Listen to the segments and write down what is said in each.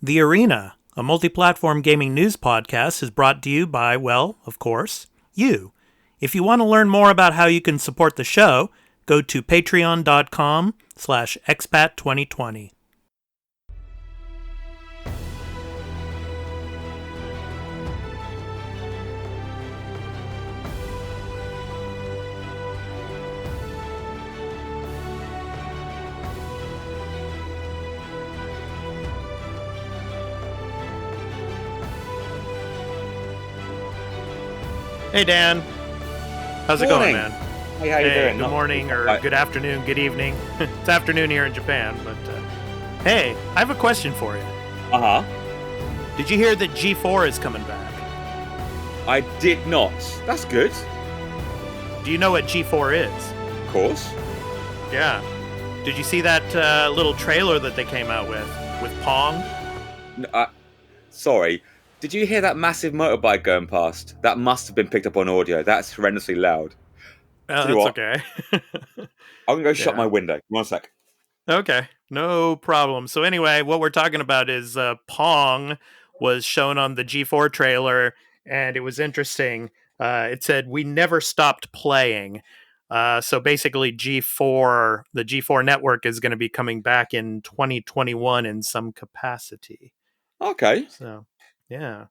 The Arena, a multi-platform gaming news podcast, is brought to you by, well, of course, you. If you want to learn more about how you can support the show, go to patreon.com/expat2020. Hey, Dan. How's it going, man? Hey, how you doing? Good morning, or good afternoon, good evening. It's afternoon here in Japan, but hey, I have a question for you. Uh-huh. Did you hear that G4 is coming back? I did not. That's good. Do you know what G4 is? Of course. Yeah. Did you see that little trailer that they came out with Pong? Sorry. Did you hear that massive motorbike going past? That must have been picked up on audio. That's horrendously loud. Oh, Tell you that's what, okay. I'm going to go shut Yeah. my window. 1 sec. Okay, no problem. So anyway, what we're talking about is Pong was shown on the G4 trailer, and it was interesting. It said, "We never stopped playing." So basically, the G4 network is going to be coming back in 2021 in some capacity. Okay. So, yeah.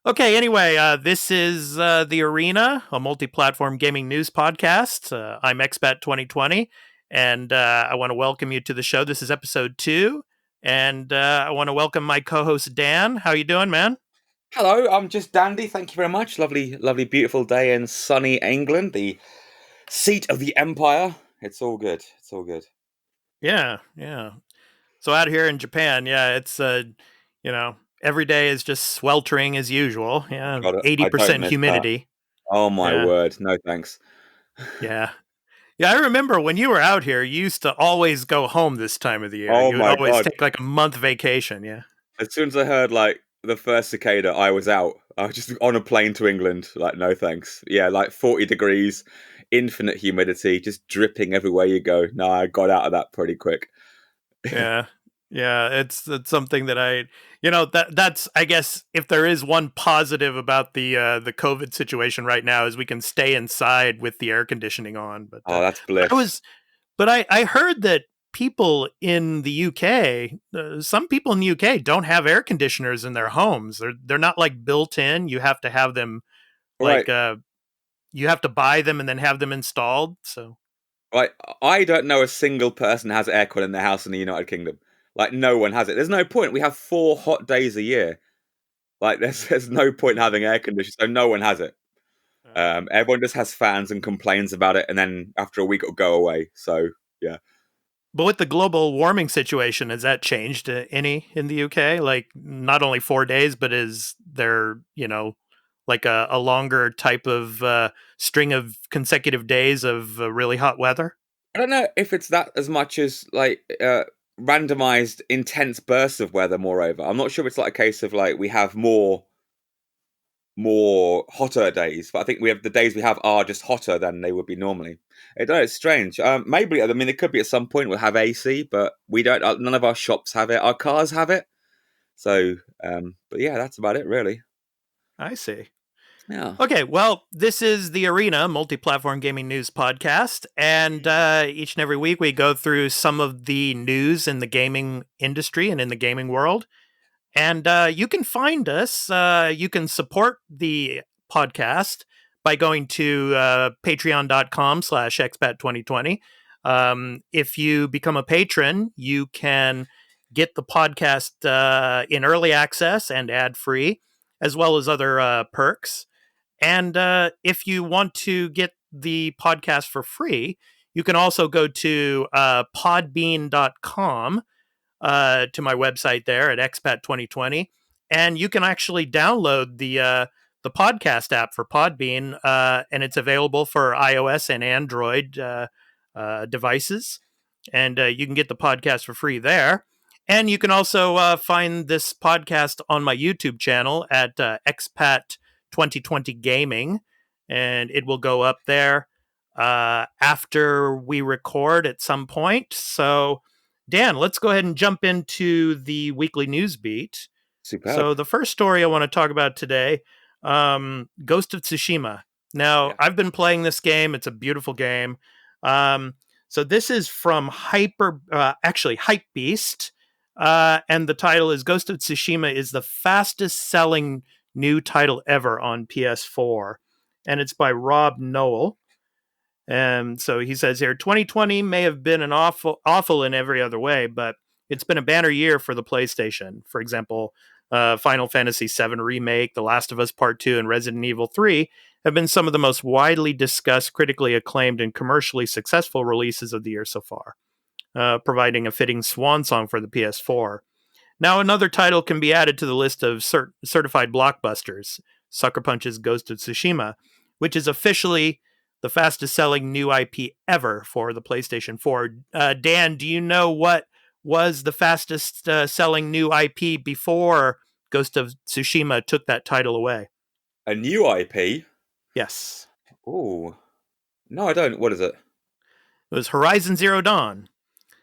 Okay, anyway, this is The Arena, a multi-platform gaming news podcast. I'm Expat2020, and I want to welcome you to the show. This is episode 2, and I want to welcome my co-host, Dan. How you doing, man? Hello, I'm just dandy. Thank you very much. Lovely, lovely, beautiful day in sunny England, the seat of the empire. It's all good. It's all good. Yeah. So out here in Japan, yeah, it's, every day is just sweltering as usual. Yeah, God, I don't 80% miss that. humidity. Oh my Yeah, word. No thanks. yeah. Yeah, I remember when you were out here, you used to always go home this time of the year. Oh You would my always God. take like a month vacation, yeah. As soon as I heard like the first cicada, I was out. I was just on a plane to England. Like, no thanks. Yeah, like 40 degrees, infinite humidity, just dripping everywhere you go. No, I got out of that pretty quick. Yeah. Yeah, it's something that that's I guess if there is one positive about the COVID situation right now is we can stay inside with the air conditioning on. But Oh, that's but I bliss. was but I heard that people in the UK, some people in the UK don't have air conditioners in their homes. They're not like built in. You have to have them Right, like you have to buy them and then have them installed. So right. I don't know a single person has aircon in their house in the United Kingdom. Like, no one has it. There's no point. We have 4 hot days a year. Like, there's no point in having air conditioning, so no one has it. Everyone just has fans and complains about it, and then after a week it'll go away. So yeah. but with the global warming situation, has that changed any in the UK? Like not only 4 days, but is there, like a longer type of string of consecutive days of really hot weather? I don't know if it's that as much as like randomized intense bursts of weather. Moreover, I'm not sure if it's like a case of like we have more hotter days, but I think we have the days we have are just hotter than they would be normally. I don't know, it's strange. Maybe I mean it could be at some point we'll have AC, but we don't. None of our shops have it. Our cars have it. So, but yeah, that's about it really. I see. Yeah. Okay, well, this is the Arena multi-platform gaming news podcast, and each and every week we go through some of the news in the gaming industry and in the gaming world. And you can find us. You can support the podcast by going to patreon.com/expat2020. If you become a patron, you can get the podcast in early access and ad free, as well as other perks. And if you want to get the podcast for free, you can also go to podbean.com to my website there at Expat2020, and you can actually download the podcast app for Podbean, and it's available for iOS and Android devices, and you can get the podcast for free there. And you can also find this podcast on my YouTube channel at Expat2020 Gaming, and it will go up there after we record at some point. So Dan, let's go ahead and jump into the weekly news beat. Superb. So the first story I want to talk about today, Ghost of Tsushima. Now, Yeah. I've been playing this game. It's a beautiful game. Um, so this is from Hype Beast, and the title is Ghost of Tsushima is the fastest selling new title ever on PS4, and it's by Rob Noel. And so he says here 2020 may have been an awful in every other way, but it's been a banner year for the PlayStation. For example, Final Fantasy VII Remake, The Last of Us Part 2, and Resident Evil 3 have been some of the most widely discussed, critically acclaimed, and commercially successful releases of the year so far, providing a fitting swan song for the PS4. Now, another title can be added to the list of certified blockbusters, Sucker Punch's Ghost of Tsushima, which is officially the fastest selling new IP ever for the PlayStation 4. Dan, do you know what was the fastest selling new IP before Ghost of Tsushima took that title away? A new IP? Yes. Oh, no, I don't. What is it? It was Horizon Zero Dawn.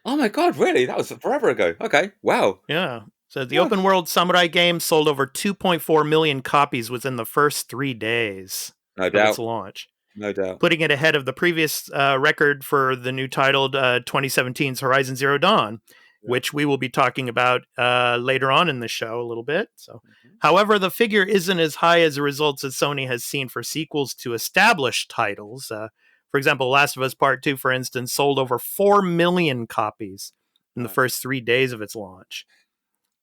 Oh my god, really? That was forever ago. Okay, wow. Yeah. So the What? open world samurai game sold over 2.4 million copies within the first 3 days No of its doubt. launch, No doubt. putting it ahead of the previous record for the new titled 2017's Horizon Zero Dawn, Yeah. which we will be talking about later on in the show a little bit. So, Mhm. however, the figure isn't as high as the results that Sony has seen for sequels to established titles. For example, Last of Us Part 2, for instance, sold over 4 million copies in the Right. first 3 days of its launch.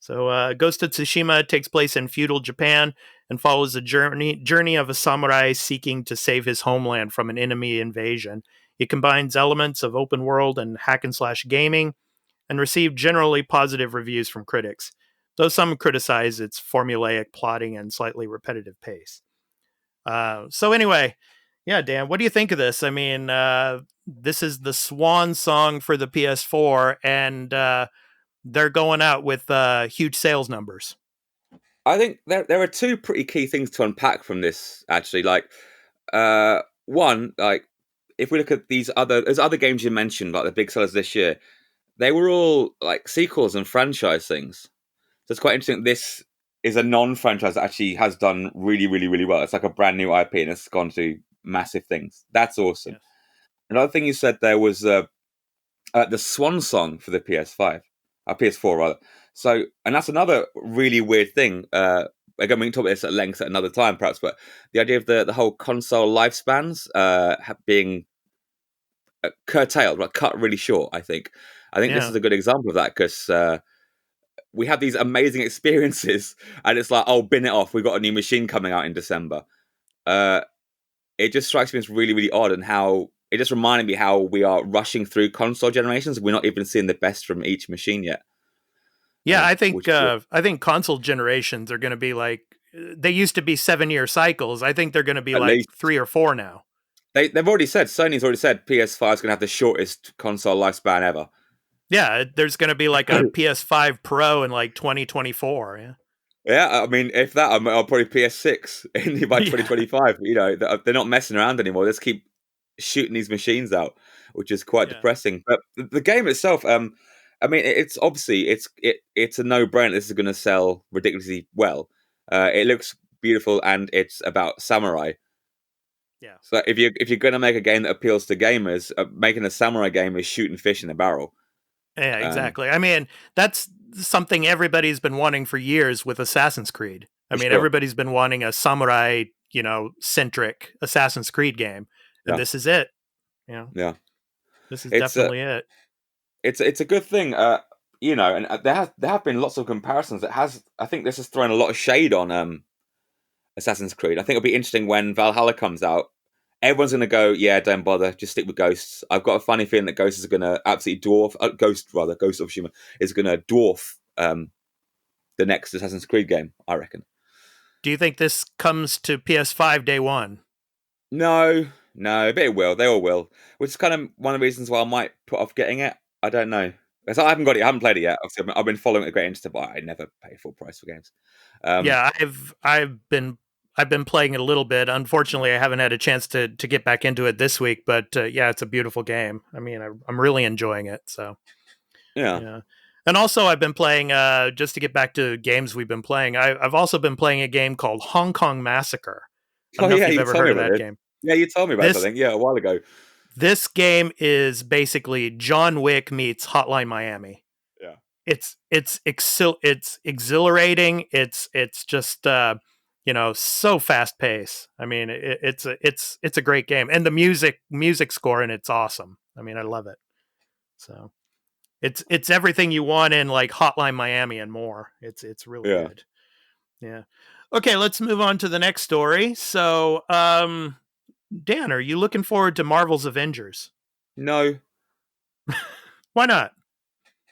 So, Ghost of Tsushima takes place in feudal Japan and follows the journey of a samurai seeking to save his homeland from an enemy invasion. It combines elements of open world and hack and slash gaming and received generally positive reviews from critics, though some criticize its formulaic plotting and slightly repetitive pace. So, anyway, yeah, Dan, what do you think of this? I mean, this is the swan song for the PS4, and they're going out with huge sales numbers. I think there are two pretty key things to unpack from this, actually. One, if we look at there's other games you mentioned, like the big sellers this year, they were all like sequels and franchise things. So it's quite interesting. This is a non-franchise that actually has done really, really, really well. It's like a brand new IP and it's gone to massive things. That's awesome. Yes. Another thing you said there was the Swan Song for the PS5, PS4 rather. So, and that's another really weird thing. Again, we can talk about this at length at another time, perhaps. But the idea of the whole console lifespans being curtailed, like cut really short. I think this Yeah. is a good example of that because we have these amazing experiences, and it's like, oh, bin it off. We've got a new machine coming out in December. Uh, it just strikes me as really, really odd, and how it just reminded me how we are rushing through console generations. We're not even seeing the best from each machine yet, Yeah, which is I think console generations are going to be like they used to be 7 year cycles. I think they're going to be at like least 3 or 4 now. they've already said Sony's already said PS5 is going to have the shortest console lifespan ever. Yeah, there's going to be like a PS5 Pro in like 2024. Yeah. Yeah, I mean, if that, I'll probably PS6 by Yeah. 2025. They're not messing around anymore. Let's keep shooting these machines out, which is quite Yeah. depressing. But the game itself, I mean, it's obviously it's a no-brainer. This is going to sell ridiculously well. It looks beautiful, and it's about samurai. Yeah. So if you're going to make a game that appeals to gamers, making a samurai game is shooting fish in a barrel. Yeah, Um, exactly. I mean, that's something everybody's been wanting for years with Assassin's Creed. I for mean, sure. everybody's been wanting a samurai, centric Assassin's Creed game, and Yeah, this is it. You know, yeah. this is It's definitely it. it's a good thing, and there have been lots of comparisons. I think this has thrown a lot of shade on Assassin's Creed. I think it'll be interesting when Valhalla comes out. Everyone's going to go, yeah, don't bother, just stick with Ghosts. I've got a funny feeling that Ghost is going to absolutely dwarf Ghost of Tsushima is going to dwarf the next Assassin's Creed game. I reckon. Do you think this comes to PS5 day one? No, no, but it will. They all will. Which is kind of one of the reasons why I might put off getting it. I don't know. 'Cause I haven't got it. I haven't played it yet. Obviously, I've been following it great interest, but I never pay full price for games. Um, Yeah, I've been playing it a little bit. Unfortunately, I haven't had a chance to get back into it this week. But yeah, it's a beautiful game. I mean, I'm really enjoying it. So Yeah. Yeah. And also, I've been playing, just to get back to games we've been playing, I've also been playing a game called Hong Kong Massacre. I Oh don't know if yeah, you've you ever told heard me of about that this. game. Yeah, you told me about This something. Yeah, a while ago. this game is basically John Wick meets Hotline Miami. Yeah. It's exhilarating. It's just so fast paced. I mean, it's a great game, and the music score and it's awesome. I mean, I love it. So it's everything you want in like Hotline Miami and more. It's really Yeah. good. Yeah. Okay, let's move on to the next story. So, Dan, are you looking forward to Marvel's Avengers? No. Why not?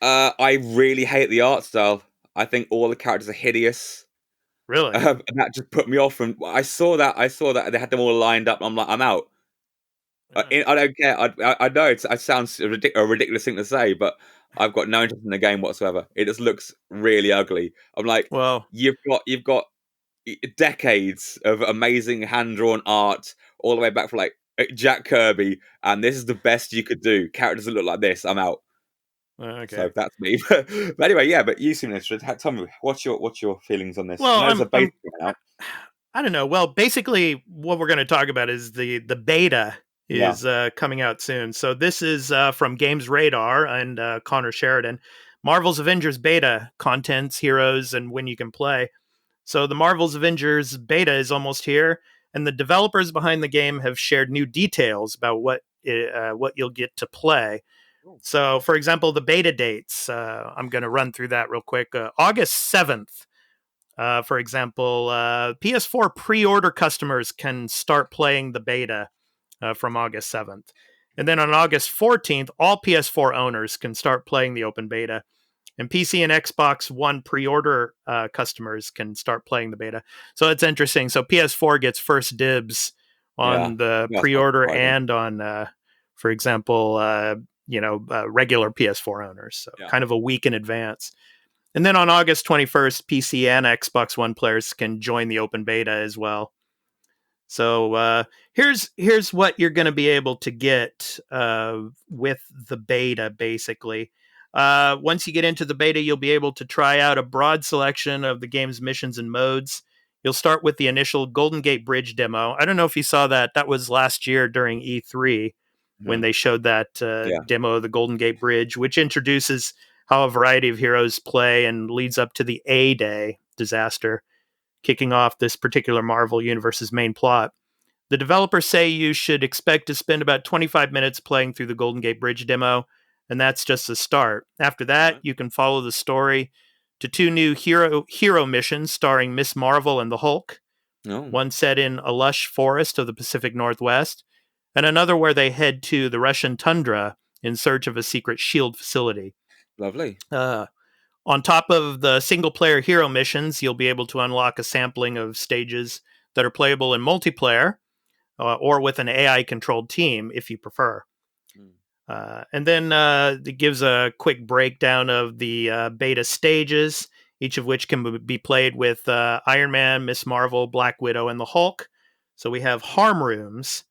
I really hate the art style. I think all the characters are hideous. Really? And that just put me off. And I saw that they had them all lined up. I'm like, I'm out. Yeah. I don't care. I know it sounds a ridiculous thing to say, but I've got no interest in the game whatsoever. It just looks really ugly. I'm like, Well, you've got decades of amazing hand drawn art, all the way back from like Jack Kirby, and this is the best you could do. Characters that look like this, I'm out. okay. So that's me. But anyway, yeah. But you seem interested. Tell me, what's your feelings on this? I Well, know there's a beta I, coming out. I don't know. Well, basically, what we're going to talk about is the beta Yeah. is coming out soon. So this is from Games Radar and Connor Sheridan. Marvel's Avengers beta contents, heroes, and when you can play. So the Marvel's Avengers beta is almost here, and the developers behind the game have shared new details about what you'll get to play. Cool. So, for example, the beta dates. I'm going to run through that real quick. August 7th. For example, PS4 pre order customers can start playing the beta from August 7th. And then on August 14th, all PS4 owners can start playing the open beta. And PC and Xbox One pre order customers can start playing the beta. So it's interesting. So PS4 gets first dibs Yeah. on the That's pre not order surprising. and on, for example, regular PS4 owners. So Yeah. kind of a week in advance. And then on August 21st, PC and Xbox One players can join the open beta as well. So here's what you're going to be able to get with the beta, basically. Once you get into the beta, you'll be able to try out a broad selection of the game's missions and modes. You'll start with the initial Golden Gate Bridge demo. I don't know if you saw that. That was last year during E3 when Mhm. they showed that Yeah. demo of the Golden Gate Bridge, which introduces how a variety of heroes play and leads up to the A-Day disaster, kicking off this particular Marvel Universe's main plot. The developers say you should expect to spend about 25 minutes playing through the Golden Gate Bridge demo, and that's just the start. After All that, right. you can follow the story to two new hero missions starring Miss Marvel and the Hulk, No. one set in a lush forest of the Pacific Northwest, and another where they head to the Russian tundra in search of a secret shield facility. Lovely. Uh, on top of the single player hero missions, you'll be able to unlock a sampling of stages that are playable in multiplayer or with an AI controlled team if you prefer. Mm. And then it gives a quick breakdown of the beta stages, each of which can be played with Iron Man, Miss Marvel, Black Widow, and the Hulk. So we have harm rooms,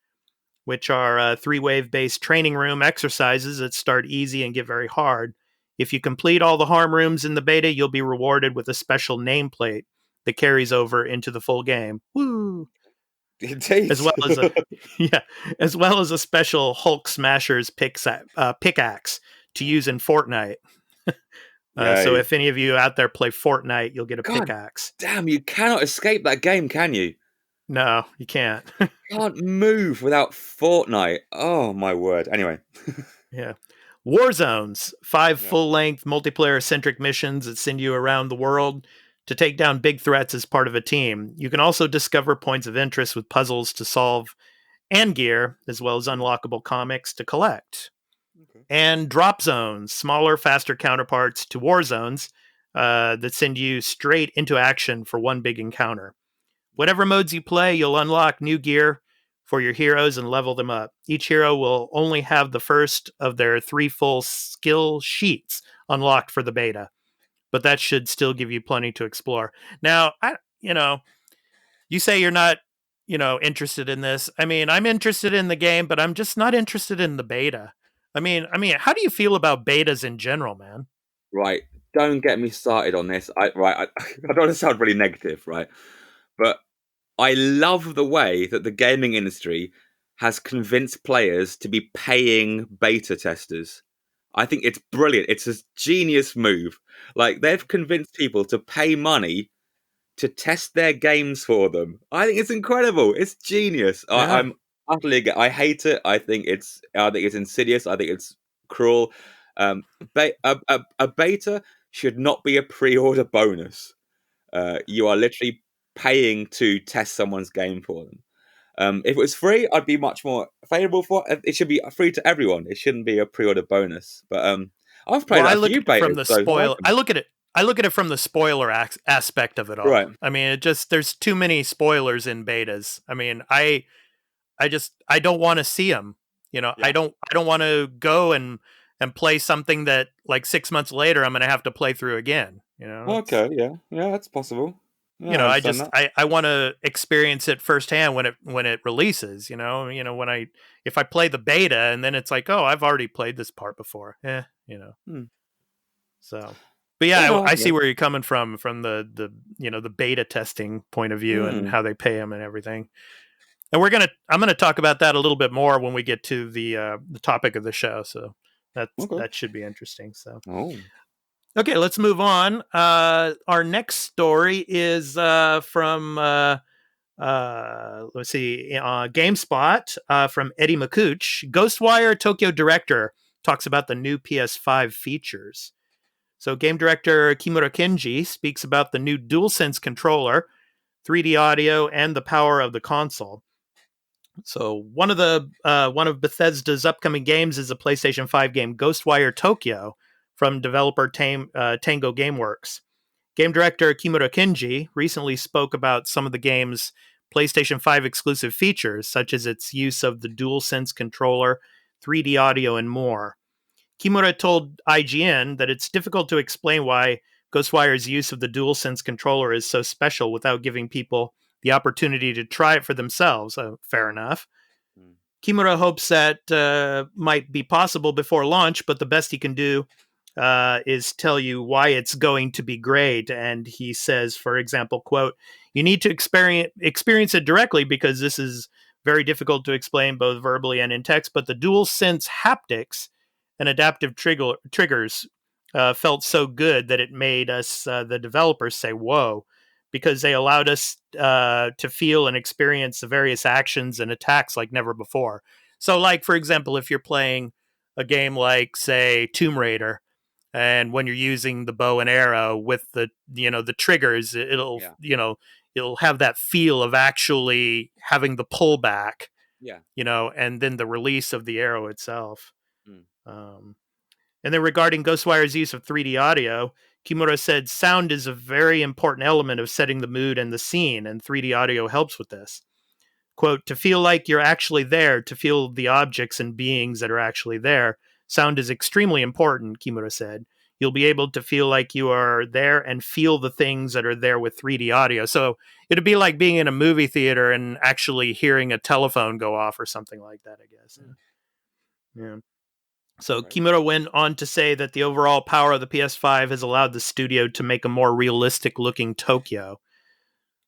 which are three-wave based training room exercises that start easy and get very hard. If you complete all the harm rooms in the beta, you'll be rewarded with a special nameplate that carries over into the full game. Woo! Indeed. As well as a yeah, as well as a special Hulk Smasher's pickaxe to use in Fortnite. So Yay. if any of you out there play Fortnite, you'll get a God pickaxe. damn, you cannot escape that game, can you? No, you can't. Can't move without Fortnite. Oh my word. Anyway. Yeah. War Zones, five Yeah. full length multiplayer centric missions that send you around the world to take down big threats as part of a team. You can also discover points of interest with puzzles to solve and gear, as well as unlockable comics to collect. Okay. And drop zones, smaller, faster counterparts to war zones that send you straight into action for one big encounter. Whatever modes you play, you'll unlock new gear for your heroes and level them up. Each hero will only have the first of their three full skill sheets unlocked for the beta, but that should still give you plenty to explore. Now, you say you're not, interested in this. I mean, I'm interested in the game, but I'm just not interested in the beta. How do you feel about betas in general, man? Right. Don't get me started on this. I don't want to sound really negative, right? But I love the way that the gaming industry has convinced players to be paying beta testers. I think it's brilliant. It's a genius move. Like they've convinced people to pay money to test their games for them. I think it's incredible. It's genius. Yeah. I'm utterly. I hate it. I think it's insidious. I think it's cruel. Um, a beta should not be a pre-order bonus. You are literally paying to test someone's game for them. If it was free, I'd be much more favourable for it. It should be free to everyone. It shouldn't be a pre-order bonus. But I've Well, played I a look few at it from betas, the so I like spoil. them. I look at it. I look at it from the spoiler aspect of it Right. all. I mean, it just there's too many spoilers in betas. I mean, I don't want to see them. You know, Yeah. I don't want to go and play something that like 6 months later I'm going to have to play through again. You know, it's Okay. Yeah. Yeah. That's possible. Yeah, you I know, understand that. I want to experience it firsthand when it releases. When if I play the beta and then it's like, oh, I've already played this part before. Hmm. So, but Yeah. yeah, No. I see Yeah. where you're coming from the the beta testing point of view and Hmm. how they pay them and everything. And I'm gonna talk about that a little bit more when we get to the topic of the show. So Okay. that should be interesting. So Oh. okay, let's move on. Our next story is from let's see, GameSpot from Eddie McCooch. Ghostwire Tokyo director talks about the new PS5 features. So, game director Kimura Kenji speaks about the new DualSense controller, 3D audio, and the power of the console. So, one of Bethesda's upcoming games is a PlayStation 5 game, Ghostwire Tokyo, from developer Tango Gameworks. Game director Kimura Kenji recently spoke about some of the game's PlayStation 5 exclusive features, such as its use of the DualSense controller, 3D audio, and more. Kimura told IGN that it's difficult to explain why Ghostwire's use of the DualSense controller is so special without giving people the opportunity to try it for themselves. Fair enough. Hmm. Kimura hopes that might be possible before launch, but the best he can do is tell you why it's going to be great. And he says, for example, quote, "You need to experience it directly because this is very difficult to explain both verbally and in text, but the dual sense haptics and adaptive triggers felt so good that it made us, the developers, say, whoa, because they allowed us to feel and experience the various actions and attacks like never before." So, like, for example, if you're playing a game like, say, Tomb Raider, and when you're using the bow and arrow with the triggers, Yeah. it'll have that feel of actually having the pullback, Yeah. and then the release of the arrow itself. Hmm. um, and then regarding Ghostwire's use of 3D audio, Kimura said sound is a very important element of setting the mood and the scene, and 3D audio helps with this. Quote, "To feel like you're actually there, to feel the objects and beings that are actually there, sound is extremely important," Kimura said. "You'll be able to feel like you are there and feel the things that are there with 3D audio." So it'd be like being in a movie theater and actually hearing a telephone go off or something like that, I guess. Hmm. Yeah. So Right. Kimura went on to say that the overall power of the PS5 has allowed the studio to make a more realistic looking Tokyo.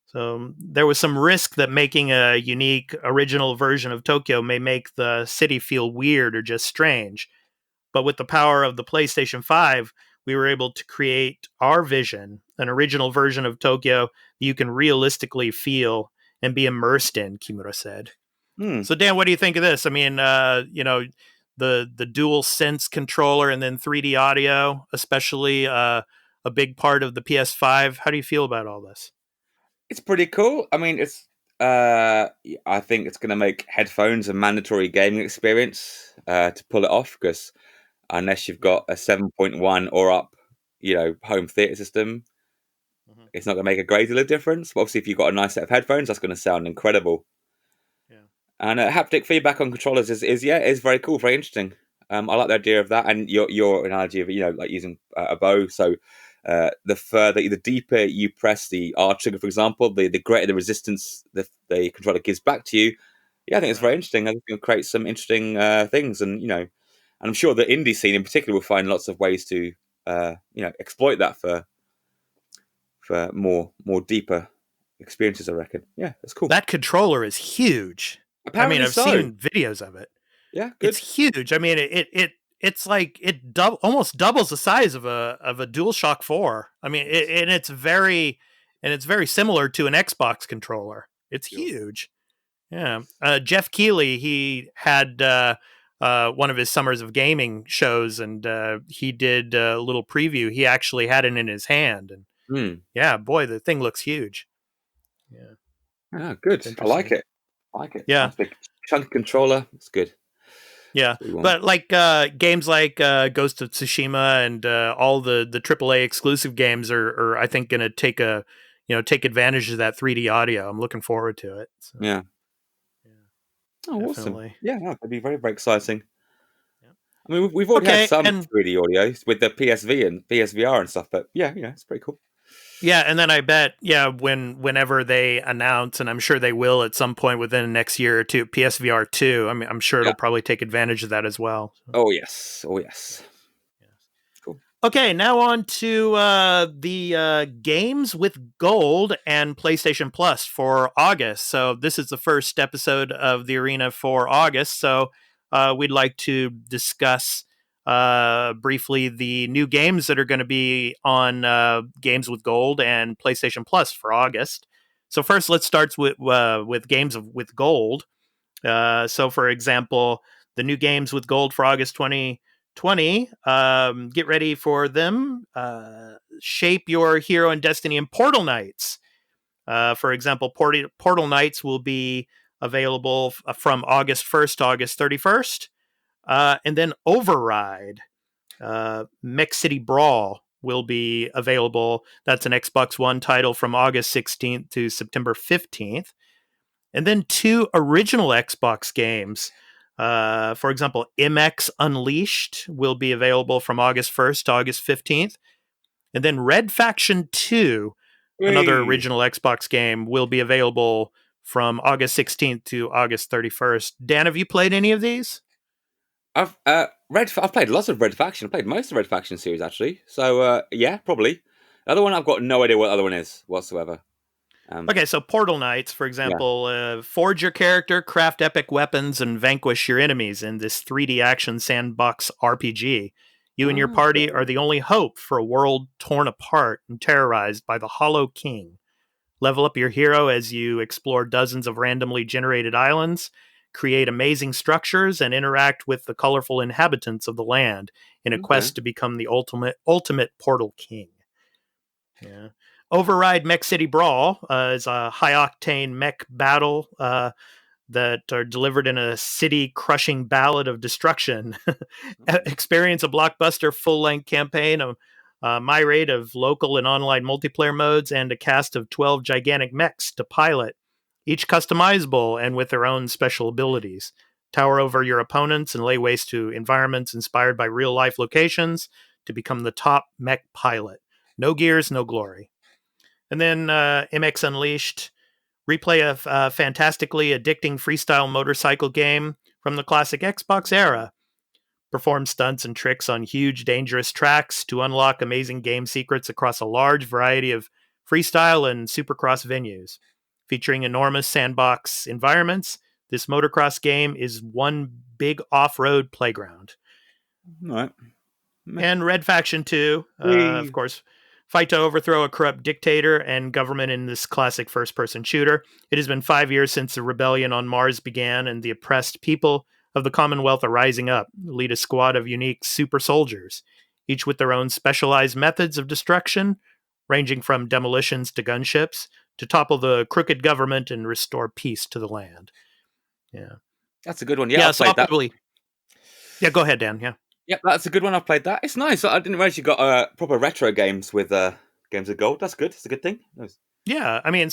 So there was some risk that making a unique original version of Tokyo may make the city feel weird or just strange. But with the power of the PlayStation 5, we were able to create our vision, an original version of Tokyo you can realistically feel and be immersed in, Kimura said. Hmm. So Dan, what do you think of this? I mean, the dual sense controller and then 3D audio, especially a big part of the PS5. How do you feel about all this? It's pretty cool. I mean, I think it's going to make headphones a mandatory gaming experience to pull it off. Because unless you've Yeah. got a 7.1 or up, home theater system, Hmm. it's not going to make a great deal of difference. But obviously, if you've got a nice set of headphones, that's going to sound incredible. Yeah. And haptic feedback on controllers is very cool, very interesting. I like the idea of that, and your analogy of like using a bow. So the deeper you press the R trigger, for example, the greater the resistance the controller gives back to you. Yeah, I think it's very Right. interesting. I think it'll create some interesting things, and And I'm sure the indie scene in particular will find lots of ways to exploit that for more deeper experiences. I reckon. Yeah, that's cool. That controller is huge. I mean, Apparently I've so. seen videos of it. Yeah, good. It's huge. I mean, it's like almost doubles the size of a DualShock 4. I mean, it's very similar to an Xbox controller. It's Sure. huge. Yeah. Jeff Keighley, he had one of his Summers of Gaming shows, and he did a little preview. He actually had it in his hand, and yeah, boy, the thing looks huge. Yeah. Ah, good. It's I like interesting. it. Yeah. Nice big chunky controller. It's good. Yeah, but like games like Ghost of Tsushima and all the AAA exclusive games are I think going to take advantage of that 3D audio. I'm looking forward to it. So, Yeah. yeah, Oh, awesome. definitely. Yeah, no, that'd be very, very exciting. Yeah. I mean, we've already had Okay, some and 3D audio with the PSV and PSVR and stuff, but yeah, it's pretty cool. yeah, and then I bet whenever they announce, and I'm sure they will at some point within the next year or two, PSVR 2. I mean, I'm sure Yeah. it'll probably take advantage of that as well. So. Oh yes. Cool. Okay, now on to the games with gold and PlayStation Plus for August. So this is the first episode of the arena for August. So we'd like to discuss briefly the new games that are going to be on games with gold and PlayStation Plus for August. So first, let's start with games with gold. So, for example, the new games with gold for August 2020, get ready for them. Shape Your Hero and Destiny and Portal Knights. For example, Portal Knights will be available from August 1st to August 31st. And then Override, Mech City Brawl will be available. That's an Xbox One title from August 16th to September 15th. And then 2 original Xbox games. For example, MX Unleashed will be available from August 1st to August 15th. And then Red Faction 2, another Whee! original Xbox game, will be available from August 16th to August 31st. Dan, have you played any of these? I've played lots of Red Faction. I've played most of the Red Faction series actually. So yeah, probably. The other one, I've got no idea what the other one is whatsoever. Okay, so Portal Knights, for Yeah. example, forge your character, craft epic weapons, and vanquish your enemies in this 3D action sandbox RPG. You and your party Okay. are the only hope for a world torn apart and terrorized by the Hollow King. Level up your hero as you explore dozens of randomly generated islands, create amazing structures, and interact with the colorful inhabitants of the land in a Okay. quest to become the ultimate Portal King. Yeah. Override Mech City Brawl is a high octane mech battle that are delivered in a city crushing ballad of destruction. Experience a blockbuster full length campaign, a myriad of local and online multiplayer modes, and a cast of 12 gigantic mechs to pilot, each customizable and with their own special abilities. Tower over your opponents and lay waste to environments inspired by real life locations to become the top mech pilot. No gears, no glory. And then MX Unleashed, replay a fantastically addicting freestyle motorcycle game from the classic Xbox era. Perform stunts and tricks on huge, dangerous tracks to unlock amazing game secrets across a large variety of freestyle and supercross venues. Featuring enormous sandbox environments, this motocross game is one big off road playground. All right. And Red Faction 2, of Whee! course, fight to overthrow a corrupt dictator and government in this classic first person shooter. It has been 5 years since the rebellion on Mars began, and the oppressed people of the Commonwealth are rising up, lead a squad of unique super soldiers, each with their own specialized methods of destruction, ranging from demolitions to gunships, to topple the crooked government and restore peace to the land. Yeah. That's a good one. Yeah, Yeah, I've so played I'll that. probably. Yeah, go ahead, Dan. Yeah. Yep, that's a good one. I've played that. It's nice. I didn't realize you got proper retro games with games of gold. That's good. It's a good thing. Nice. Yeah, I mean,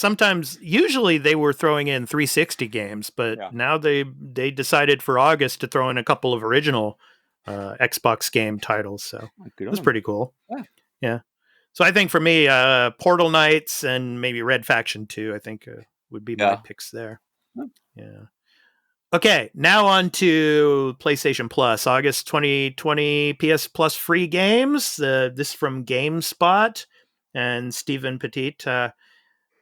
usually they were throwing in 360 games, but Yeah. now they decided for August to throw in a couple of original Xbox game titles. So Good on that's them. pretty cool. Yeah. Yeah. So I think for me, Portal Knights and maybe Red Faction 2, I think would be my picks there. Yeah. Yeah. Okay, now on to PlayStation Plus. August 2020 PS Plus free games. This from GameSpot and Stephen Petit.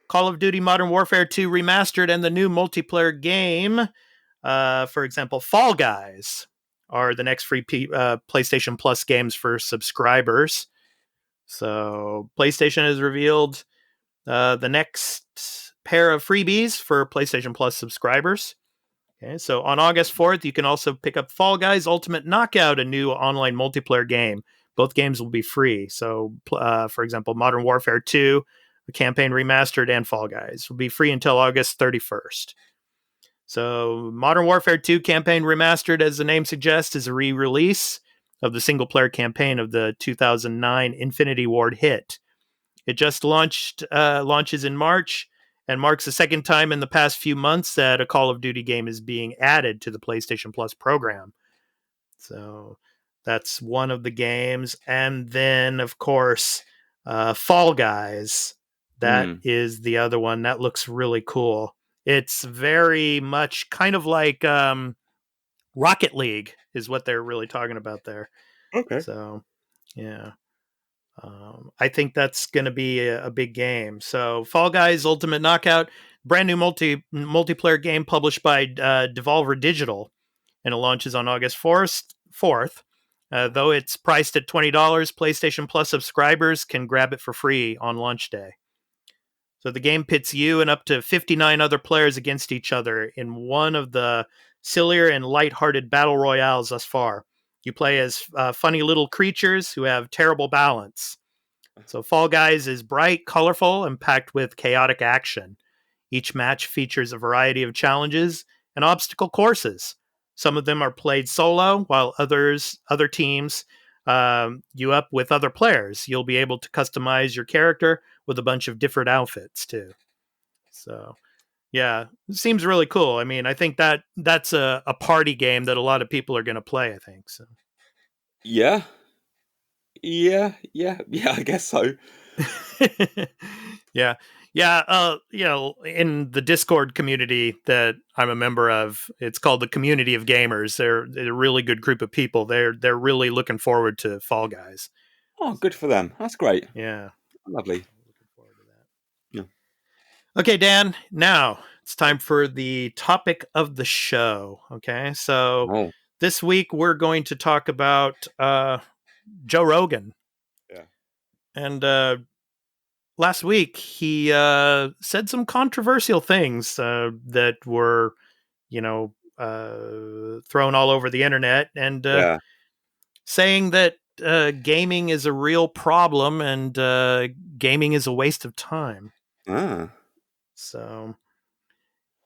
Call of Duty Modern Warfare 2 Remastered and the new multiplayer game. For example, Fall Guys are the next free PlayStation Plus games for subscribers. So PlayStation has revealed the next pair of freebies for PlayStation Plus subscribers. Okay, so on August 4th, you can also pick up Fall Guys Ultimate Knockout, a new online multiplayer game. Both games will be free. So, for example, Modern Warfare 2, the campaign remastered, and Fall Guys will be free until August 31st. So, Modern Warfare 2 campaign remastered, as the name suggests, is a re-release of the single-player campaign of the 2009 Infinity Ward hit. It just launches in March and marks the second time in the past few months that a Call of Duty game is being added to the PlayStation Plus program. So that's one of the games. And then, of course, Fall Guys. That is the other one. That looks really cool. It's very much kind of like Rocket League is what they're really talking about there. Okay. So, yeah. I think that's going to be a big game. So, Fall Guys Ultimate Knockout, brand new multiplayer game published by Devolver Digital, and it launches on August 4th. Though it's priced at $20, PlayStation Plus subscribers can grab it for free on launch day. So the game pits you and up to 59 other players against each other in one of the sillier and lighthearted battle royales thus far. You play as funny little creatures who have terrible balance. So Fall Guys is bright, colorful, and packed with chaotic action. Each match features a variety of challenges and obstacle courses. Some of them are played solo, while other teams you up with other players. You'll be able to customize your character with a bunch of different outfits too. So, yeah, it seems really cool. I mean, I think that's a party game that a lot of people are going to play. I think so. Yeah. I guess so. Yeah. Yeah. In the Discord community that I'm a member of, it's called the Community of Gamers. They're a really good group of people. They're really looking forward to Fall Guys. Oh, good for them. That's great. Yeah. Lovely. Looking forward to that. Yeah. Okay, Dan, now it's time for the topic of the show. Okay. So Oh, this week we're going to talk about Joe Rogan. yeah. And last week he said some controversial things that were, thrown all over the internet, and Yeah. saying that gaming is a real problem and gaming is a waste of time. Ah. So,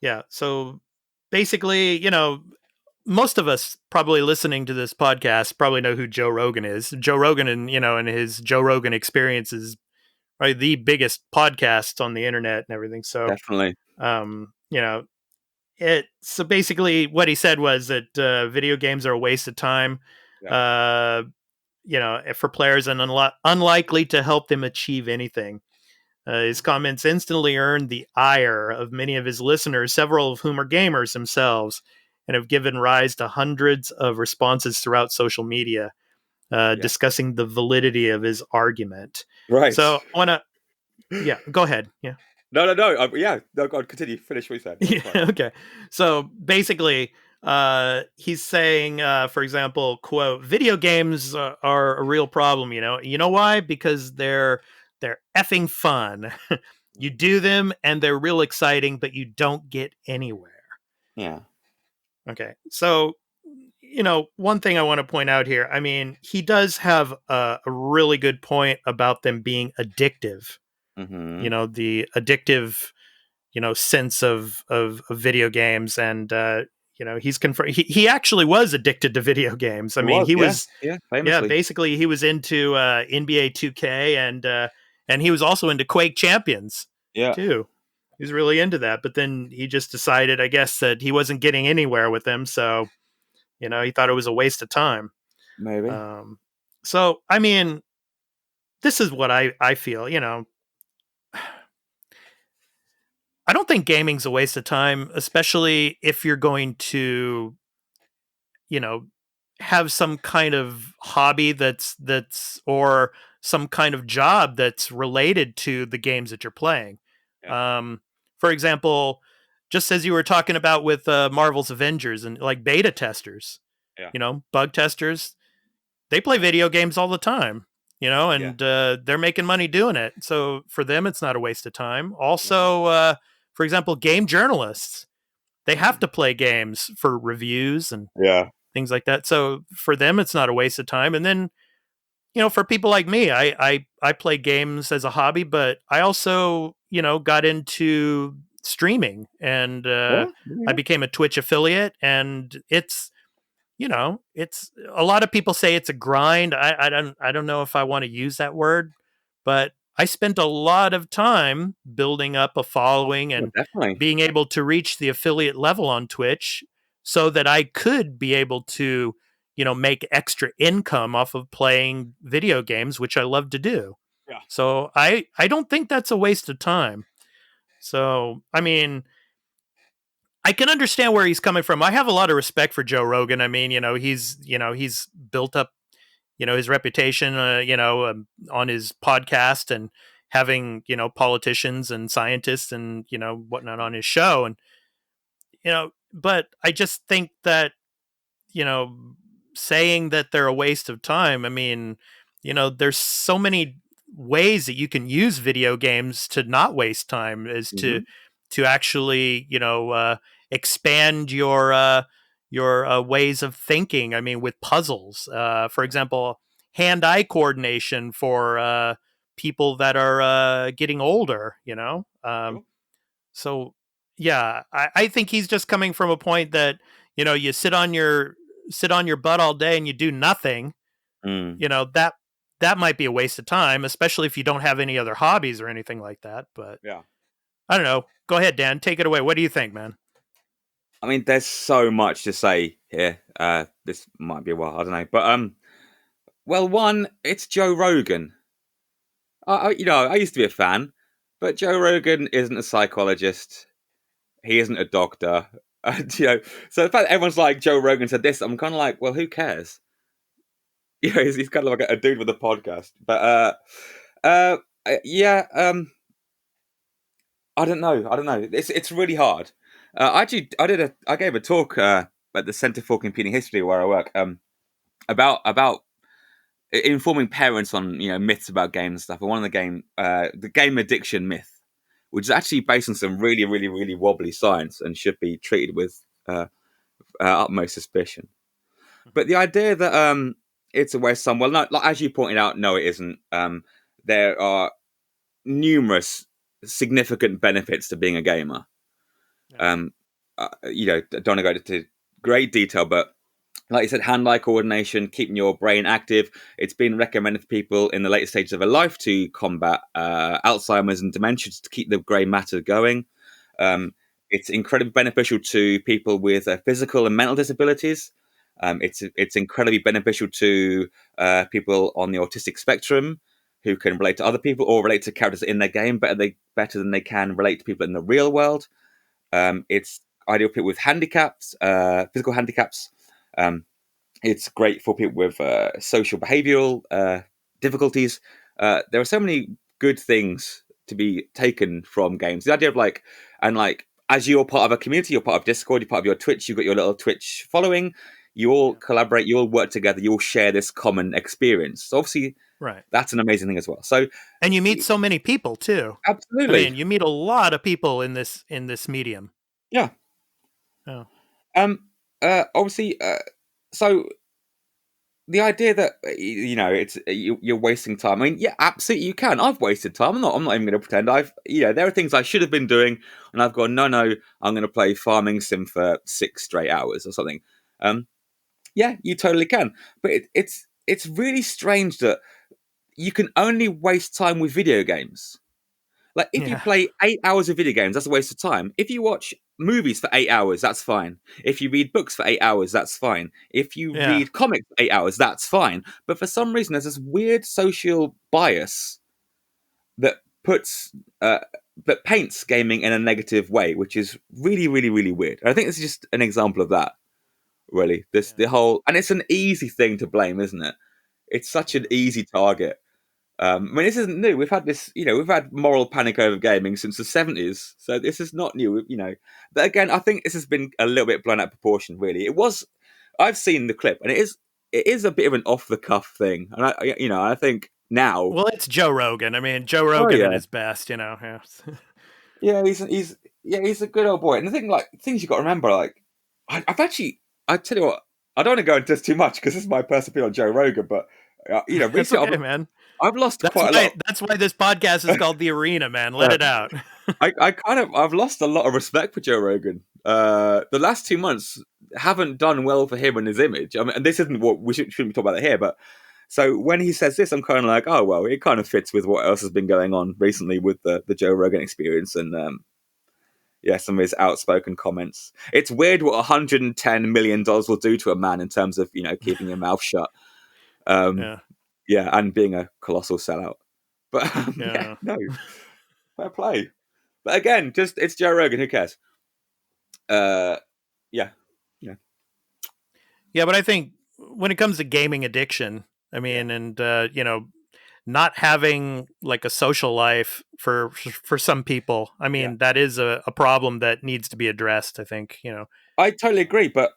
yeah. So basically, most of us probably listening to this podcast probably know who Joe Rogan is. Joe Rogan and his Joe Rogan Experience is probably the biggest podcast on the internet and everything. So, Definitely. um, you know, so basically what he said was that video games are a waste of time. Yeah. For players and unlikely to help them achieve anything. His comments instantly earned the ire of many of his listeners, several of whom are gamers themselves, and have given rise to hundreds of responses throughout social media Yeah. discussing the validity of his argument. Right. So I want to, yeah, go ahead. Yeah. No. Yeah. No, God, continue. Finish what you said. Yeah, okay. So basically, he's saying, for example, quote, video games are a real problem. You know why? Because they're effing fun. You do them and they're real exciting, but you don't get anywhere. Yeah. Okay. So, one thing I want to point out here, I mean, he does have a really good point about them being addictive. Mm-hmm. The addictive sense of video games, and he's confirmed he actually was addicted to video games. I mean, he was famously. basically he was into NBA 2K, and he was also into Quake Champions too. He was really into that, but then he just decided, I guess, that he wasn't getting anywhere with them, so he thought it was a waste of time. Maybe. So I mean, this is what I feel. I don't think gaming's a waste of time, especially if you're going to, you know, have some kind of hobby that's or some kind of job that's related to the games that you're playing. Yeah. For example, just as you were talking about with Marvel's Avengers and like beta testers, Yeah. bug testers, they play video games all the time, Yeah. and they're making money doing it. So for them, it's not a waste of time. Yeah. Also, for example, game journalists, they have to play games for reviews and Yeah. things like that. So for them, it's not a waste of time. And then, for people like me, I play games as a hobby, but I also, got into streaming, and Yeah. I Yeah. became a Twitch affiliate, and it's a lot of people say it's a grind. I don't know if I want to use that word, but I spent a lot of time building up a following Oh, and definitely. being able to reach the affiliate level on Twitch so that I could be able to, make extra income off of playing video games, which I love to do. Yeah. So I don't think that's a waste of time. So, I mean, I can understand where he's coming from. I have a lot of respect for Joe Rogan. I mean, he's built up, his reputation, on his podcast and having, politicians and scientists and, whatnot on his show. And, but I just think that, you know, saying that they're a waste of time, I mean, there's so many ways that you can use video games to not waste time is Hmm. to actually, expand your ways of thinking. I mean, with puzzles, for example, hand-eye coordination for people that are getting older, Sure. so yeah, I think he's just coming from a point that, you sit on your butt all day and you do nothing, Mm. that might be a waste of time, especially if you don't have any other hobbies or anything like that. But Yeah. I don't know. Go ahead, Dan. Take it away. What do you think, man? I mean, there's so much to say here. This might be a while. I don't know, but well, one, it's Joe Rogan. I used to be a fan, but Joe Rogan isn't a psychologist. He isn't a doctor. So the fact that everyone's like Joe Rogan said this, I'm kind of like, well, who cares? He's kind of like a dude with a podcast. But yeah, I don't know. I don't know. It's really hard. I gave a talk at the Centre for Computing History where I work about informing parents on myths about games and stuff. And one of the game addiction myth, which is actually based on some really really really wobbly science and should be treated with utmost suspicion. But the idea that it's a waste of time, well, no, like, as you pointed out, no, it isn't. There are numerous significant benefits to being a gamer. Yeah. Don't want to go into great detail, but like you said, hand-eye coordination, keeping your brain active. It's been recommended for people in the later stages of their life to combat Alzheimer's and dementia to keep the grey matter going. It's incredibly beneficial to people with physical and mental disabilities. It's incredibly beneficial to people on the autistic spectrum who can relate to other people or relate to characters in their game better than they can relate to people in the real world. It's ideal for people with handicaps, physical handicaps. It's great for people with social behavioral difficulties. There are so many good things to be taken from games. The idea of as you're part of a community, you're part of Discord, you're part of your Twitch, you've got your little Twitch following, you all collaborate, you all work together, you all share this common experience. So obviously, Right. that's an amazing thing as well. So And you meet so many people too. I absolutely, mean, you meet a lot of people in this medium. yeah. Oh. Obviously, so the idea that it's you're wasting time. I mean, yeah, absolutely, you can. I've wasted time. I'm not even going to pretend. There are things I should have been doing, and I've gone. No, I'm going to play Farming Sim for 6 straight hours or something. Yeah, you totally can. But it's really strange that you can only waste time with video games. Like, if you Yeah. play 8 hours of video games, that's a waste of time. If you watch movies for 8 hours, that's fine. If you read books for 8 hours, that's fine. If you Yeah. read comics for 8 hours, that's fine. But for some reason, there's this weird social bias that puts but paints gaming in a negative way, which is really, really, really weird. And I think this is just an example of that. Really, the whole, and it's an easy thing to blame, isn't it? It's such an easy target. I mean, this isn't new. We've had this, we've had moral panic over gaming since the 70s, so this is not new, But again, I think this has been a little bit blown out of proportion. Really, it was. I've seen the clip, and it is a bit of an off the cuff thing, and I think now. Well, it's Joe Rogan. I mean, Joe Oh Rogan yeah, at his best, Yeah. yeah, he's a good old boy. And the things you got to remember, like I've actually, I tell you what, I don't want to go into this too much because this is my personal opinion on Joe Rogan, but That's recently okay, man. I've lost That's quite a why. lot. That's why this podcast is called The Arena, man. Let it out. I've lost a lot of respect for Joe Rogan. The last 2 months haven't done well for him and his image. I mean, and this isn't what we shouldn't be talking about it here, but so when he says this, I'm kind of like, oh well, it kind of fits with what else has been going on recently with the Joe Rogan experience and some of his outspoken comments. It's weird what $110 million will do to a man in terms of keeping your mouth shut. Yeah. Yeah, and being a colossal sellout. But Yeah. no, fair play. But again, it's Joe Rogan. Who cares? Yeah. Yeah, but I think when it comes to gaming addiction, I mean, and not having like a social life for some people, I mean, that is a problem that needs to be addressed. I think I totally agree. But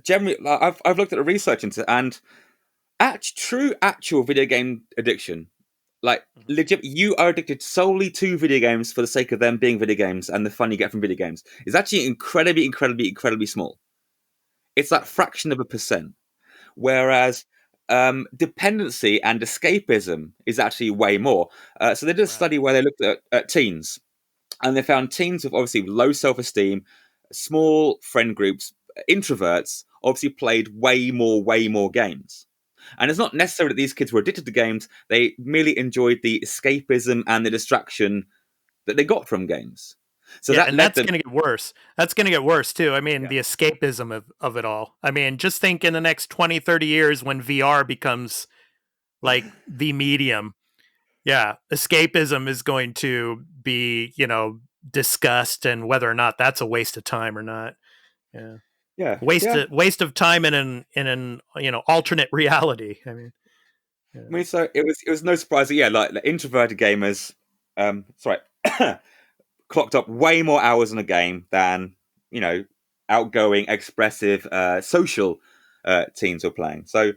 generally, I've looked at the research into and actual video game addiction. Like legit, you are addicted solely to video games for the sake of them being video games and the fun you get from video games is actually incredibly, incredibly, incredibly small. It's that fraction of a percent. Whereas dependency and escapism is actually way more. So they did a study where they looked at teens, and they found teens with obviously low self-esteem, small friend groups, introverts, obviously played way more games. And it's not necessarily that these kids were addicted to games; they merely enjoyed the escapism and the distraction that they got from games. So that and led that's them. going to get worse. That's going to get worse too. I mean, the escapism of it all. I mean, just think in the next 20, 30 years when VR becomes like the medium. Yeah, escapism is going to be, discussed and whether or not that's a waste of time or not. Yeah. Waste of time in an alternate reality. I mean, I mean, so it was no surprise that like the introverted gamers, sorry, clocked up way more hours in a game than outgoing, expressive, social teens were playing. So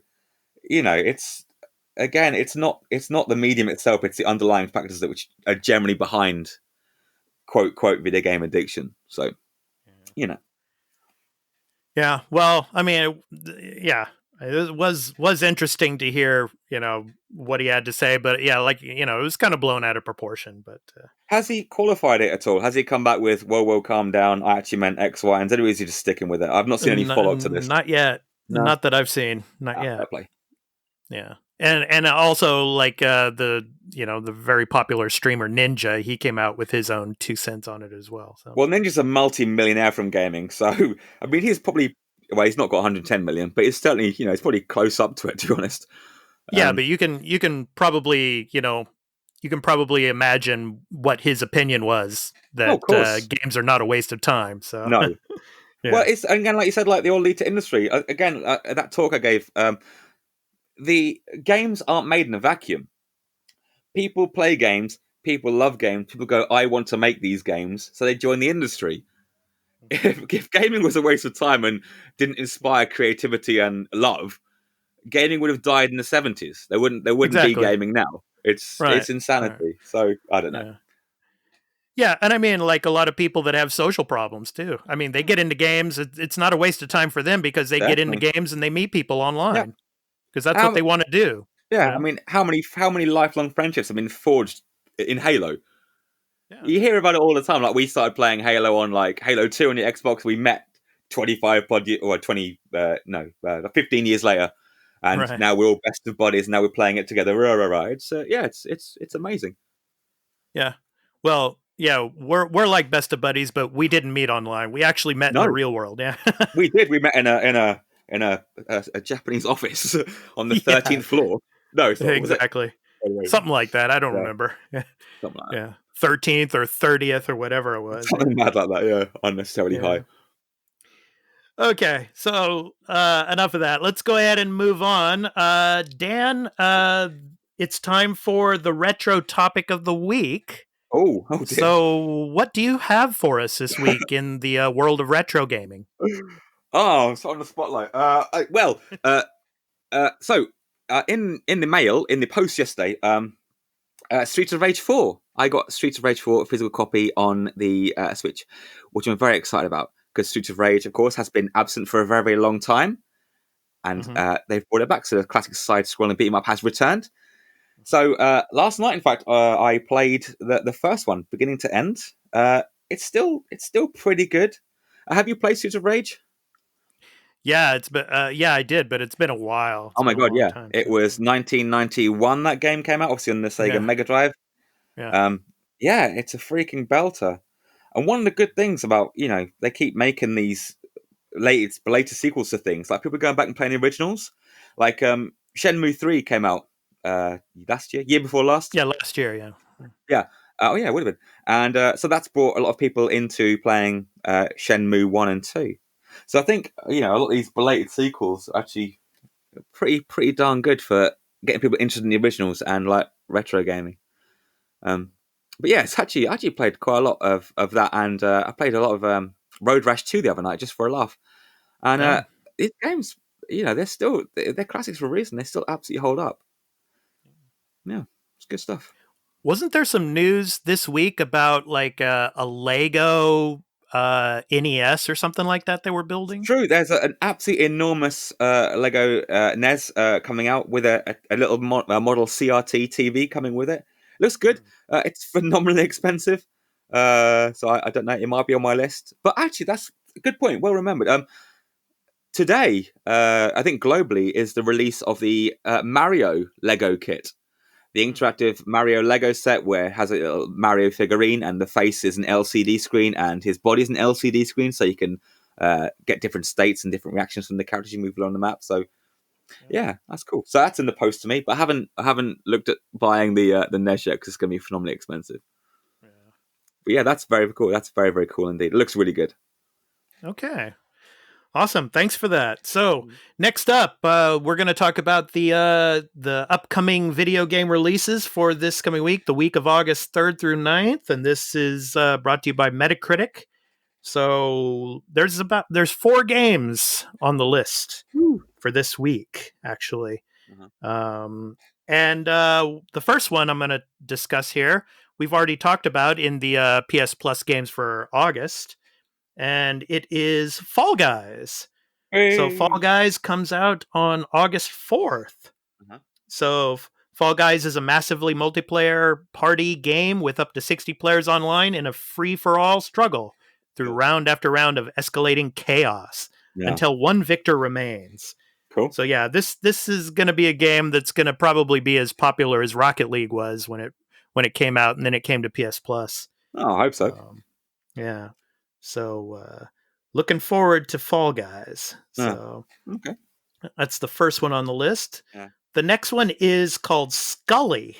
it's not the medium itself; it's the underlying factors that which are generally behind quote video game addiction. So Yeah. Well, I mean, yeah, it was interesting to hear, what he had to say, but yeah, like, it was kind of blown out of proportion, but has he qualified it at all? Has he come back with, whoa, calm down, I actually meant X, Y, and Z, or is he just sticking with it? I've not seen any follow-up to this. Not yet. No. Not that I've seen. Not yet. Fair play. Yeah. And also like the very popular streamer Ninja, he came out with his own 2 cents on it as well. So well, Ninja's a multi-millionaire from gaming, so I mean he's probably he's not got 110 million, but it's certainly it's probably close up to it, to be honest. Yeah, but you can probably imagine what his opinion was that games are not a waste of time. So no. Yeah. Well, it's again like you said, like they all lead to industry. Again, that talk I gave. The games aren't made in a vacuum. People play games, people love games, people go, I want to make these games, so they join the industry. If gaming was a waste of time and didn't inspire creativity and love, gaming would have died in the 70s. There wouldn't be gaming now. It's insanity. Right. So I don't know. Yeah, and I mean, like a lot of people that have social problems too. I mean, they get into games. It's not a waste of time for them because they get into games and they meet people online because that's what they want to do. Yeah, I mean, how many lifelong friendships have been forged in Halo? Yeah. You hear about it all the time. Like we started playing Halo on like Halo 2 on the Xbox. We met 15 years later, and now we're all best of buddies. And now we're playing it together. It's it's amazing. Yeah. Well, yeah, we're like best of buddies, but we didn't meet online. We actually met in the real world. Yeah, we did. We met in a Japanese office on the 13th floor. No, exactly. Something like that. I don't remember. Something like that. Yeah. 13th or 30th or whatever it was. Something mad like that, yeah. Unnecessarily high. Okay, so enough of that. Let's go ahead and move on. Dan, it's time for the retro topic of the week. Oh dear. So, what do you have for us this week in the world of retro gaming? Oh, I'm so on the spotlight. So in the mail, in the post yesterday, Streets of Rage 4. I got Streets of Rage 4 physical copy on the Switch, which I'm very excited about because Streets of Rage, of course, has been absent for a very, very long time, and they've brought it back. So the classic side-scrolling beat 'em up has returned. So last night, in fact, I played the first one, beginning to end. It's still pretty good. Have you played Streets of Rage? Yeah, it's been I did, but it's been a while. It's Oh my been a god, long yeah! time It was 1991 that game came out, obviously on the Sega Mega Drive. Yeah. Yeah, it's a freaking belter. And one of the good things about they keep making these later sequels to things, like people going back and playing the originals, like Shenmue 3 came out last year before last. Yeah, last year. Yeah. Yeah. Oh yeah, it would have been. And so that's brought a lot of people into playing Shenmue 1 and 2. So I think a lot of these belated sequels are actually pretty darn good for getting people interested in the originals and like retro gaming. But yeah, it's actually I played quite a lot of that, and I played a lot of Road Rash 2 the other night just for a laugh. And these games, they're classics for a reason. They still absolutely hold up. Yeah, it's good stuff. Wasn't there some news this week about like a Lego NES or something like that they were building? True, there's an absolutely enormous Lego NES coming out with a little model CRT TV coming with it. Looks good. It's phenomenally expensive. So I don't know. It might be on my list. But actually, that's a good point. Well remembered. Today, I think globally, is the release of the Mario Lego kit. The interactive Mario Lego set where it has a little Mario figurine and the face is an LCD screen and his body is an LCD screen, so you can get different states and different reactions from the characters you move along the map. So yeah, that's cool. So that's in the post to me, but I haven't looked at buying the NES yet because it's going to be phenomenally expensive. Yeah. But yeah, that's very cool. That's very, very cool indeed. It looks really good. Okay. Awesome. Thanks for that. So next up, we're going to talk about the upcoming video game releases for this coming week, the week of August 3rd through 9th. And this is brought to you by Metacritic. So there's 4 games on the list for this week, actually. And the first one I'm going to discuss here, we've already talked about in the PS Plus games for August. And it is Fall Guys. Hey. So Fall Guys comes out on August 4th. So Fall Guys is a massively multiplayer party game with up to 60 players online in a free-for-all struggle through round after round of escalating chaos until one victor remains. Cool. So yeah, this is going to be a game that's going to probably be as popular as Rocket League was when it came out, and then it came to PS Plus. Oh, I hope so. Yeah. So looking forward to Fall Guys. So okay. That's the first one on the list. Yeah. The next one is called Scully.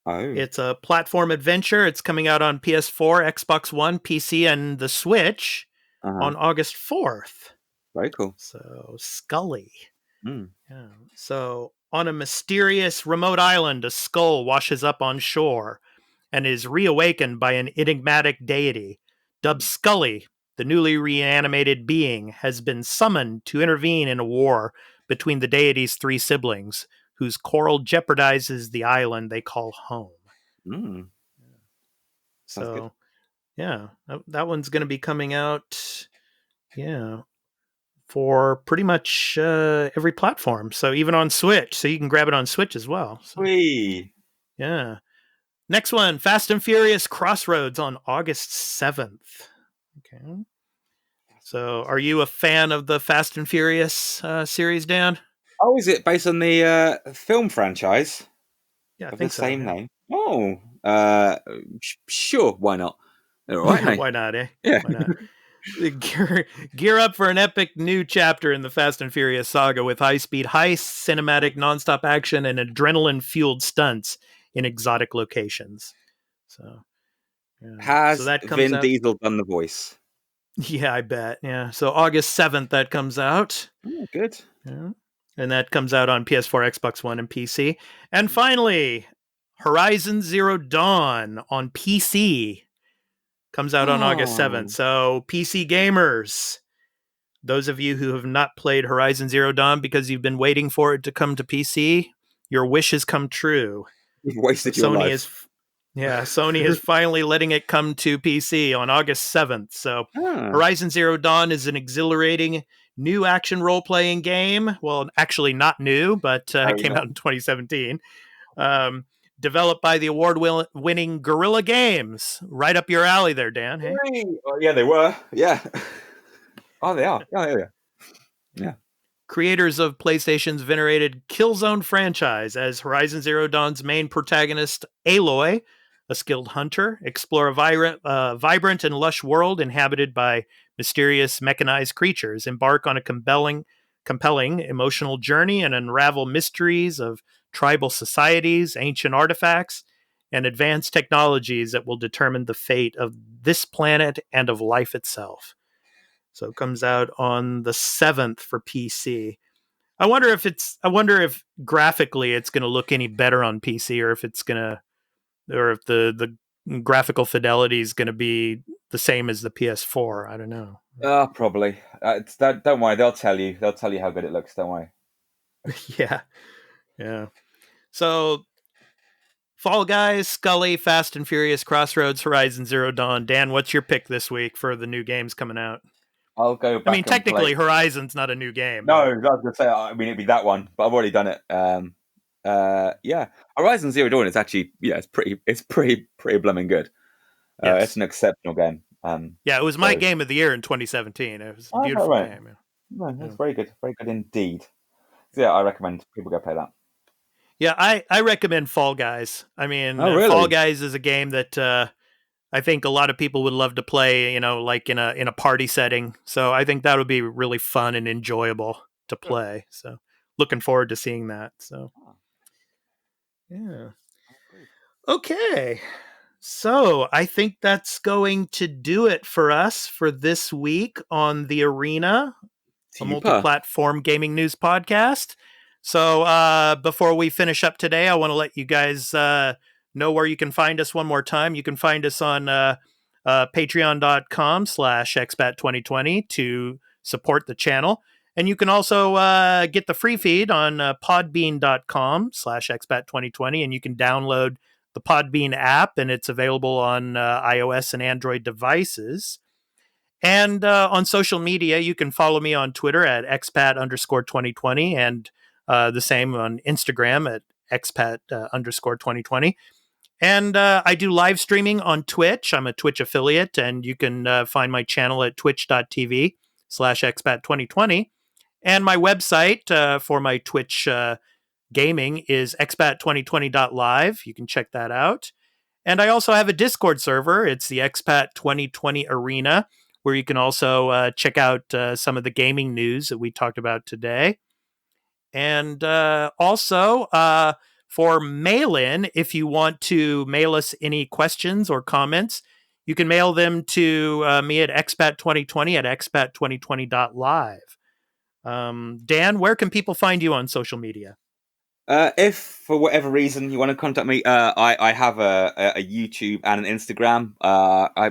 Oh. It's a platform adventure. It's coming out on PS4, Xbox One, PC, and the Switch on August 4th. Very cool. So Scully. Yeah. So on a mysterious remote island, a skull washes up on shore and is reawakened by an enigmatic deity. Dubbed Scully, the newly reanimated being has been summoned to intervene in a war between the deity's 3 siblings, whose quarrel jeopardizes the island they call home. So, yeah, that one's going to be coming out, for pretty much every platform. So even on Switch, so you can grab it on Switch as well. So, yeah. Next one, Fast and Furious Crossroads on August 7th. Okay. So are you a fan of the Fast and Furious series, Dan? Oh, is it based on the film franchise? Yeah, I think the same name. Oh, sure. Why not? All right, why not, eh? Yeah. Why not? Gear up for an epic new chapter in the Fast and Furious saga with high-speed heists, cinematic nonstop action, and adrenaline-fueled stunts in exotic locations. So yeah. So Has that comes Vin out. Diesel done the voice? Yeah, I bet. Yeah. So August 7th that comes out. Oh, good. Yeah. And that comes out on PS4, Xbox One, and PC. And finally, Horizon Zero Dawn on PC comes out on August 7th. Oh, So, PC gamers, those of you who have not played Horizon Zero Dawn because you've been waiting for it to come to PC, your wish has come true. you've So wasted your life. Sony is finally letting it come to PC on August 7th. So Ah. Horizon Zero Dawn is an exhilarating new action role-playing game. Well, actually not new, but Oh, it came out in 2017. Um, developed by the award-winning Guerrilla Games. Right up your alley there, Dan. Hey? Oh, yeah, they were. Yeah. Oh, they are. Yeah, yeah, yeah. Creators of PlayStation's venerated Killzone franchise, as Horizon Zero Dawn's main protagonist, Aloy, a skilled hunter, explore a vibrant and lush world inhabited by mysterious mechanized creatures, embark on a compelling emotional journey, and unravel mysteries of tribal societies, ancient artifacts, and advanced technologies that will determine the fate of this planet and of life itself. So it comes out on the 7th for PC. I wonder if graphically it's going to look any better on PC, or if the graphical fidelity is going to be the same as the PS4. I don't know. Probably. Don't worry. They'll tell you. They'll tell you how good it looks. Don't worry. Yeah. Yeah. So Fall Guys, Scully, Fast and Furious, Crossroads, Horizon Zero Dawn. Dan, what's your pick this week for the new games coming out? I'll go I mean, back and play. technically, Horizon's not a new game, No, I but was gonna say. I mean, it'd be that one, but I've already done it. Yeah. Horizon Zero Dawn is actually, it's pretty blooming good. It's yes. an exceptional game. Yeah, it was my So, game of the year in 2017. It was a oh, is that beautiful right? game. No, Yeah. that's very good indeed. So, yeah, I recommend people go play that. Yeah, I recommend Fall Guys. I mean, Oh, Fall really? Guys is a game that I think a lot of people would love to play. You know, like in a party setting. So I think that would be really fun and enjoyable to Good. play. So looking forward to seeing that. So Oh, yeah. agreed. Okay. So I think that's going to do it for us for this week on the Arena, a Super. multi-platform gaming news podcast. So before we finish up today, I want to let you guys know where you can find us one more time. You can find us on patreon.com/expat2020 to support the channel. And you can also get the free feed on podbean.com/expat2020, and you can download the Podbean app, and it's available on iOS and Android devices. And on social media, you can follow me on Twitter at expat_2020 and the same on Instagram at expat_2020. And I do live streaming on Twitch. I'm a Twitch affiliate, and you can find my channel at twitch.tv/expat2020. And my website for my Twitch gaming is expat2020.live. You can check that out. And I also have a Discord server. It's the Expat2020 Arena, where you can also check out some of the gaming news that we talked about today. And also for mail in, if you want to mail us any questions or comments, you can mail them to me at expat2020 at expat2020.live. Dan, where can people find you on social media? If for whatever reason you want to contact me, I have a YouTube and an Instagram.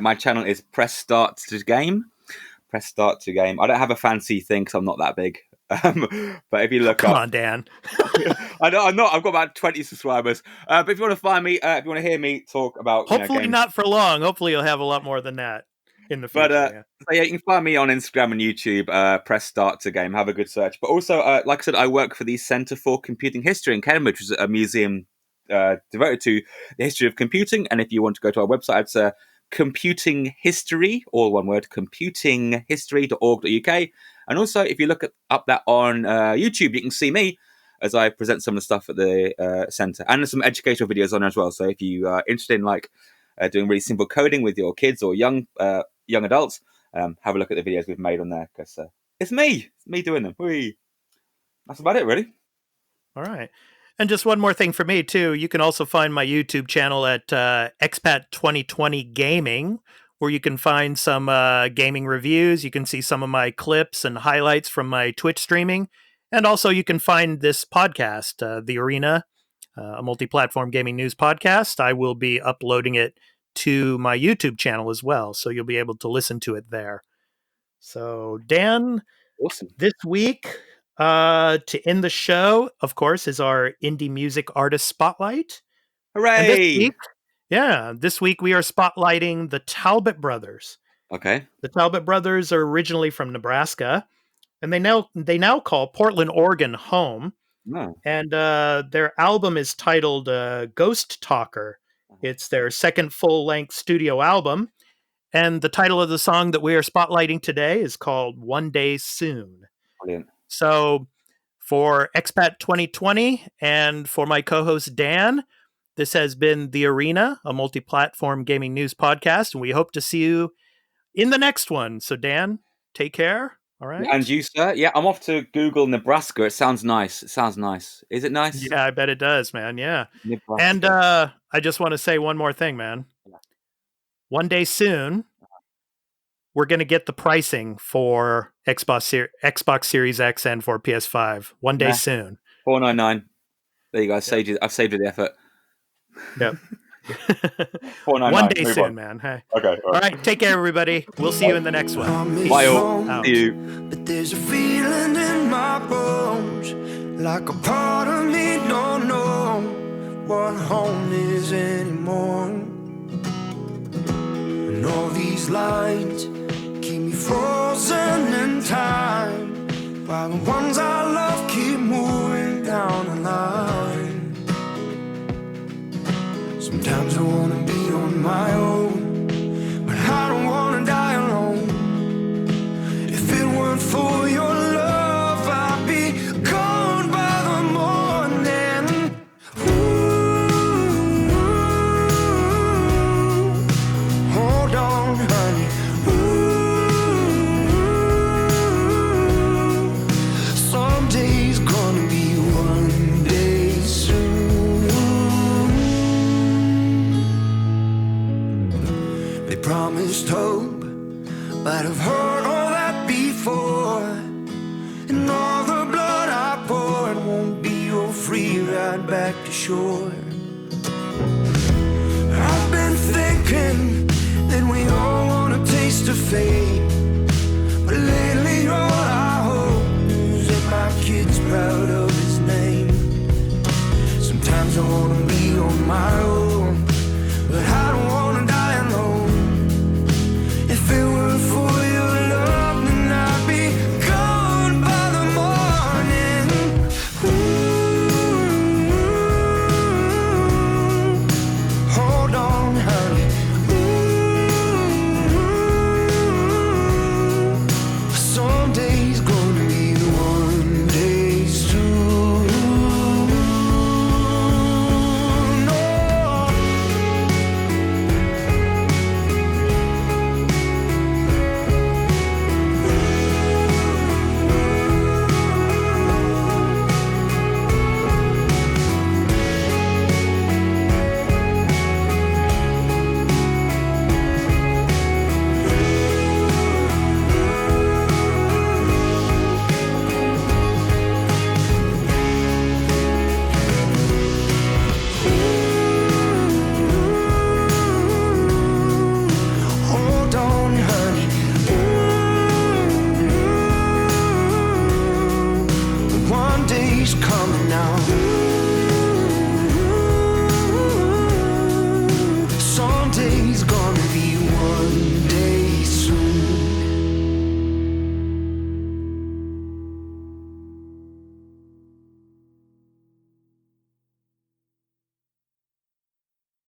My channel is Press Start to Game. Press Start to Game. I don't have a fancy thing because I'm not that big. But if you Oh, look come up, on, Dan. I know I'm not. I've got about 20 subscribers. But if you want to find me, if you want to hear me talk about Hopefully games, not for long. Hopefully you'll have a lot more than that in the but future. Yeah. so yeah, you can find me on Instagram and YouTube. Press Start to Game. Have a good search. But also, like I said, I work for the Centre for Computing History in Cambridge, which is a museum devoted to the history of computing. And if you want to go to our website, it's computing history, all one word, computinghistory.org.uk. And also, if you look up that on YouTube, you can see me as I present some of the stuff at the centre, and there's some educational videos on there as well. So if you are interested in doing really simple coding with your kids or young adults, have a look at the videos we've made on there, because it's me doing them. Whee. That's about it, really. All right. And just one more thing for me, too. You can also find my YouTube channel at Expat2020 Gaming, where you can find some gaming reviews. You can see some of my clips and highlights from my Twitch streaming. And also you can find this podcast, The Arena, a multi-platform gaming news podcast. I will be uploading it to my YouTube channel as well, so you'll be able to listen to it there. So, Dan, Awesome. this week, to end the show, of course, is our indie music artist spotlight. Hooray! And this week we are spotlighting the Talbot Brothers. Okay. The Talbot Brothers are originally from Nebraska, and they now call Portland, Oregon home. No. And their album is titled Ghost Talker. It's their second full-length studio album. And the title of the song that we are spotlighting today is called One Day Soon. Brilliant. So for Expat2020 and for my co-host Dan, this has been The Arena, a multi-platform gaming news podcast, and we hope to see you in the next one. So Dan, take care. All right. And you, sir? Yeah, I'm off to Google Nebraska. It sounds nice. Is it nice? Yeah, I bet it does, man. Yeah. Nebraska. And I just want to say one more thing, man. One day soon, we're going to get the pricing for Xbox Series X and for PS5. One day soon. $499. There you go. I've saved you the effort. Yep. $499. One day soon, man. Hey. Okay. All right. Take care, everybody. We'll see you in the next one. Bye all. See you. But there's a feeling in my bones, like a part of me don't know what home is anymore. And all these lines keep me frozen in time, while the ones I love keep moving down the line. Sometimes I wanna be on my own, but I don't wanna die alone. If it weren't for your love, I'd be gone by the morning. Ooh, hold on, honey. Ooh, someday's gonna be one day soon. They promised hope, but I've heard all that before. And all the blood I poured won't be your free ride back to shore. I've been thinking that we all want a taste of fate.